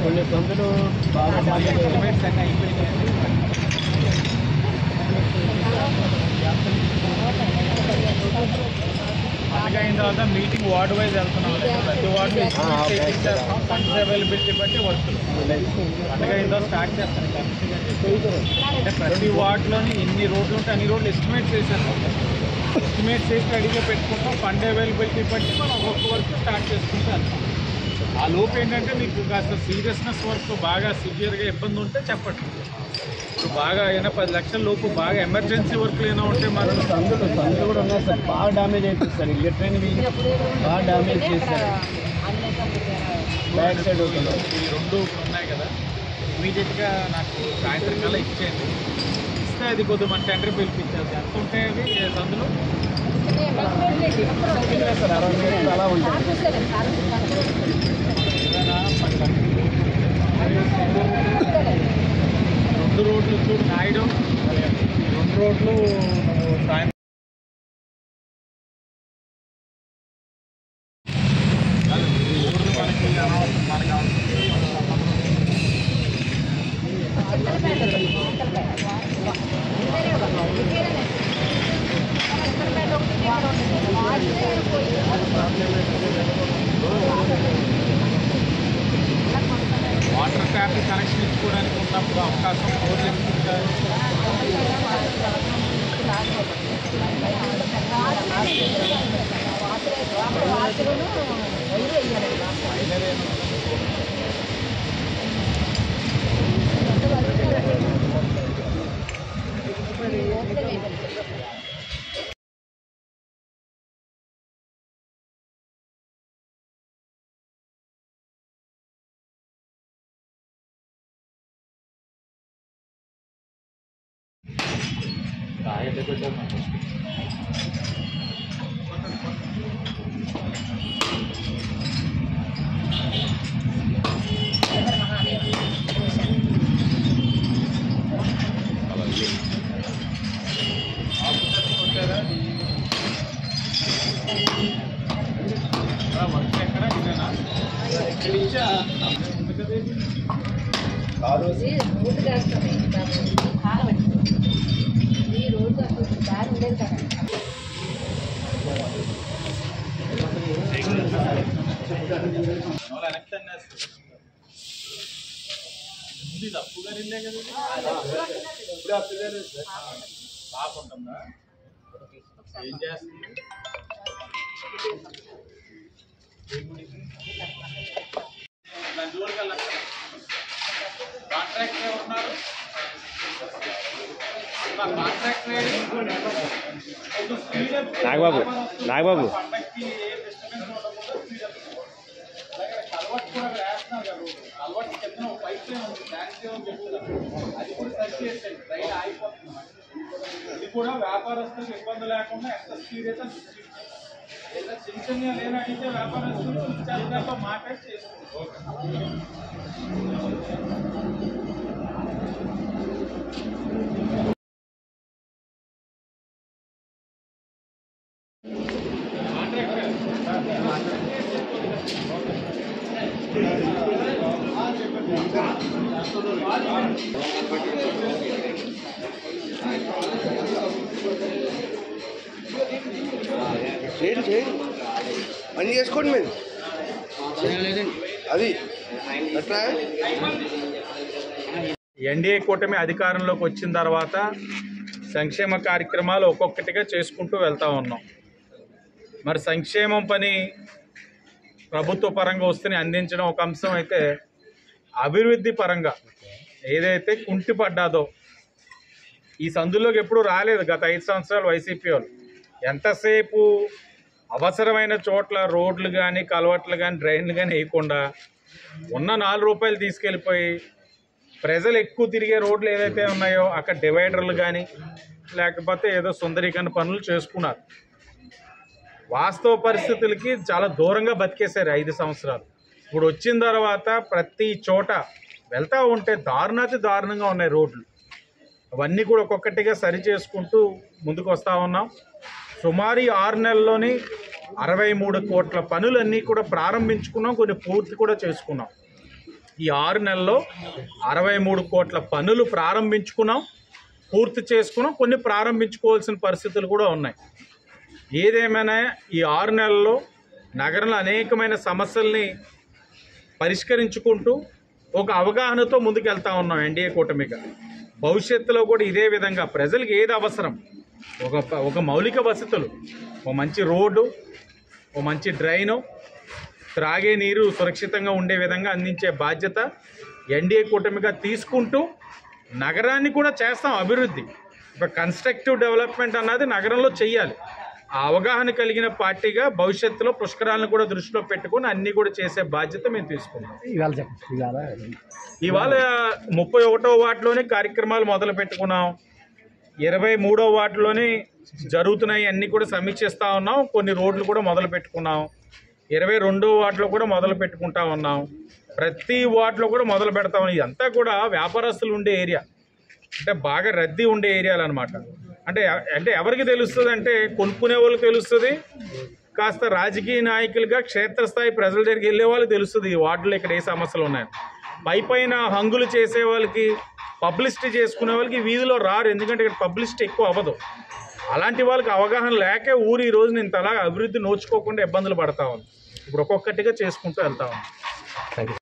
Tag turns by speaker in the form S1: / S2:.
S1: కొన్ని సందులు బాగా ఎలిమెంట్స్ అన్నీ అయిపోయినాయి. పండుగ అయిన తర్వాత మీటింగ్ వార్డు వైజ్ వెళ్తున్నాం. ప్రతి వార్డు చేస్తాం. ఫండ్స్ అవైలబిలిటీ బట్టి వర్కులు పండుగ అయిన తర్వాత స్టార్ట్ చేస్తాను. అంటే ప్రతి వార్డులోని ఎన్ని రోడ్లు ఉంటే అన్ని రోడ్లు ఎస్టిమేట్ చేసేస్తాం. ఎస్టిమేట్ చేసి రెడీగా పెట్టుకుంటాం. ఫండ్ అవైలబిలిటీ బట్టి మనం ఒక్కొక్క వర్క్ స్టార్ట్ చేసుకుంటూ వెళ్తాం. ఆ లోపు ఏంటంటే మీకు కాస్త సీరియస్నెస్ వర్క్ బాగా సివియర్గా ఇబ్బంది ఉంటే చెప్పండి. ఇప్పుడు బాగా అయినా 10 లక్షల లోపు బాగా ఎమర్జెన్సీ వర్క్లు ఏమైనా ఉంటే మనం సందులు కూడా ఉన్నాయి సార్. బాగా డ్యామేజ్ అవుతుంది సార్. ఎలక్ట్రానిక్ బాగా డ్యామేజ్ చేస్తారు. బ్యాక్ సైడ్ అవుతుంది. ఈ 2 ఉన్నాయి కదా, ఇమీడియట్గా నాకు సాయంత్రం కల్లా ఇచ్చేయండి. ఇస్తే అది కొద్దిగా మన టెండర్ పిలిపించాలి. ఎంత ఉంటాయి అవి సందులు సార్? 60 మీటర్లు అలా ఉంటాయి. 2 రోడ్లు చూడు నాయుడు, 2 రోడ్లు సాయంత్రం వాటర్ ట్యాప్ కనెక్షన్ ఇచ్చుకోవడానికి ఉన్నప్పుడు అవకాశం రోడ్లు ఎక్కువ అప్పుగారిందే కదా ఇప్పుడు అప్పుగారు బాగుంటుందా? ఏం చేస్తుంది? దాని జోలికి వెళ్ళాలి. కాంట్రాక్ట్ ఉన్నారు.
S2: నాగబాబు
S1: పండక్కి ఏ డిస్టర్బెన్స్ ఉండకుండా అలవాటు కూడా వేస్తున్నారు కదా. అలవాటు కింద పైప్ లైన్ ఉంది, దానికి చెప్తున్నారు. అది కూడా సరి చేసేది. రైలు ఆగిపోతుంది. ఇది కూడా వ్యాపారస్తులకు ఇబ్బంది లేకుండా ఎంత స్పీడ్ అయితే ఏదైనా చిన్న చిన్న లేని అడిగితే వ్యాపారస్తులు ఇచ్చేతో మాట్లాడి చేసుకుంటారు.
S3: చేయండి పని చేసుకోండి మీరు. అది అట్లా
S1: ఎన్డీఏ కూటమి అధికారంలోకి వచ్చిన తర్వాత సంక్షేమ కార్యక్రమాలు ఒక్కొక్కటిగా చేసుకుంటూ వెళ్తూ ఉన్నాం. మరి సంక్షేమం పని ప్రభుత్వ పరంగా వస్తూనే అందించడం ఒక అంశం అయితే, అభివృద్ధి పరంగా ఏదైతే కుంటిపడ్డాదో ఈ సందులోకి ఎప్పుడూ రాలేదు. గత 5 సంవత్సరాలు వైసీపీ వాళ్ళు ఎంతసేపు అవసరమైన చోట్ల రోడ్లు కానీ కలవట్లు కానీ డ్రైన్లు కానీ వేయకుండా ఉన్న 4 రూపాయలు తీసుకెళ్ళిపోయి ప్రజలు ఎక్కువ తిరిగే రోడ్లు ఏదైతే ఉన్నాయో అక్కడ డివైడర్లు కానీ లేకపోతే ఏదో సుందరీకరణ పనులు చేసుకున్నారు. వాస్తవ పరిస్థితులకి చాలా దూరంగా బతికేశారు 5 సంవత్సరాలు. ఇప్పుడు వచ్చిన తర్వాత ప్రతి చోట వెళ్తూ ఉంటే దారుణాతి దారుణంగా ఉన్నాయి రోడ్లు. అవన్నీ కూడా ఒక్కొక్కటిగా సరి చేసుకుంటూ ముందుకు వస్తూ ఉన్నాం. సుమారు 6 నెలల్లోని 63 కోట్ల పనులన్నీ కూడా ప్రారంభించుకున్నాం, కొన్ని పూర్తి కూడా చేసుకున్నాం. ఈ 6 నెలల్లో 63 కోట్ల పనులు ప్రారంభించుకున్నాం, పూర్తి చేసుకున్నాం, కొన్ని ప్రారంభించుకోవాల్సిన పరిస్థితులు కూడా ఉన్నాయి. ఏదేమైనా ఈ 6 నెలల్లో నగరంలో అనేకమైన సమస్యల్ని పరిష్కరించుకుంటూ ఒక అవగాహనతో ముందుకు వెళ్తూ ఉన్నాం ఎన్డీఏ కూటమిగా. భవిష్యత్తులో కూడా ఇదే విధంగా ప్రజలకు ఏది అవసరం, ఒక మౌలిక వసతులు, ఒక మంచి రోడ్డు, ఒక మంచి డ్రైను, త్రాగే నీరు సురక్షితంగా ఉండే విధంగా అందించే బాధ్యత ఎన్డీఏ కూటమిగా తీసుకుంటూ నగరాన్ని కూడా చేస్తాం అభివృద్ధి. ఒక కన్స్ట్రక్టివ్ డెవలప్మెంట్ అన్నది నగరంలో చెయ్యాలి. ఆ అవగాహన కలిగిన పార్టీగా భవిష్యత్తులో పుష్కరాలను కూడా దృష్టిలో పెట్టుకొని అన్నీ కూడా చేసే బాధ్యత మేము తీసుకున్నాం. ఇవాళ 31వ వార్డులోనే కార్యక్రమాలు మొదలు పెట్టుకున్నాం. 23వ వార్డులోనే జరుగుతున్నాయి, అన్నీ కూడా సమీక్షిస్తూ ఉన్నాం. కొన్ని రోడ్లు కూడా మొదలు పెట్టుకున్నాం. 22వ వార్డులో కూడా మొదలు పెట్టుకుంటా ఉన్నాం. ప్రతి వార్డులో కూడా మొదలు పెడతా ఉన్నాం. ఇదంతా కూడా వ్యాపారస్తులు ఉండే ఏరియా, అంటే బాగా రద్దీ ఉండే ఏరియాలు అనమాట. అంటే ఎవరికి తెలుస్తుంది అంటే కొనుక్కునే వాళ్ళకి తెలుస్తుంది, కాస్త రాజకీయ నాయకులుగా క్షేత్రస్థాయి ప్రజల దగ్గరికి వెళ్ళే వాళ్ళకి తెలుస్తుంది ఈ వార్డులో ఇక్కడ ఏ సమస్యలు ఉన్నాయని. పైన హంగులు చేసే వాళ్ళకి, పబ్లిసిటీ చేసుకునే వాళ్ళకి వీధిలో రారు, ఎందుకంటే ఇక్కడ పబ్లిసిటీ ఎక్కువ అవ్వదు. అలాంటి వాళ్ళకి అవగాహన లేకే ఊరు ఈ రోజు ఇంతలా అభివృద్ధి నోచుకోకుండా ఇబ్బందులు పడతా ఉంది. ఇప్పుడు ఒక్కొక్కటిగా చేసుకుంటూ వెళ్తా ఉంది.